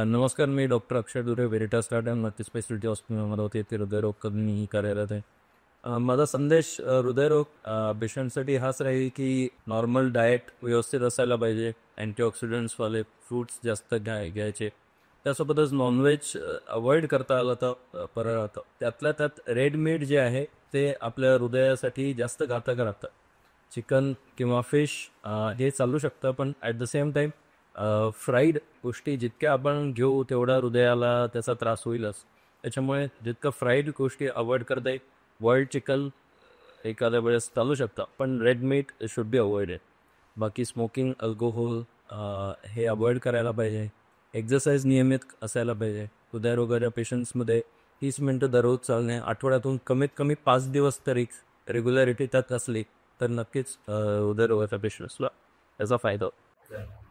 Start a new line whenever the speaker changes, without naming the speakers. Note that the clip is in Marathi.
नमस्कार, मी डॉक्टर अक्षय दुरे, व्हेरिटास गार्डन मल्टी स्पेशालिटी हॉस्पिटलमध्ये होते, ते हृदयरोग कमी कार्यरत आहे. माझा संदेश हृदयरोग पेशंटसाठी हाच राहील की नॉर्मल डाएट व्यवस्थित असायला पाहिजे. अँटीऑक्सिडंट्सवाले फ्रूट्स जास्त घ्यायचे. त्यासोबतच नॉनव्हेज अवॉइड करता आलं तर बरं राहतं. त्यातल्या त्यात रेड मीट जे आहे ते आपल्या हृदयासाठी जास्त घातक राहतं. चिकन किंवा फिश हे चालू शकतं, पण at the same time fried गोष्टी जितक्या आपण घेऊ तेवढा हृदयाला त्याचा त्रास होईलच. त्याच्यामुळे जितकं फ्राईड गोष्टी अवॉइड करता येईल, बॉइल्ड चिकन एखाद्या वेळेस चालू शकतं, पण red meat should be avoided. बाकी स्मोकिंग, अल्कोहोल हे अवॉइड करायला पाहिजे. एक्झरसाईज नियमित असायला पाहिजे. हृदयरोगाच्या पेशंट्समध्ये 30 मिनटं दररोज चालणे, आठवड्यातून कमीत कमी 5 दिवस तरी रेग्युलरिटी त्यात असली तर नक्कीच हृदयरोगाच्या पेशंट्सला त्याचा फायदा होतो.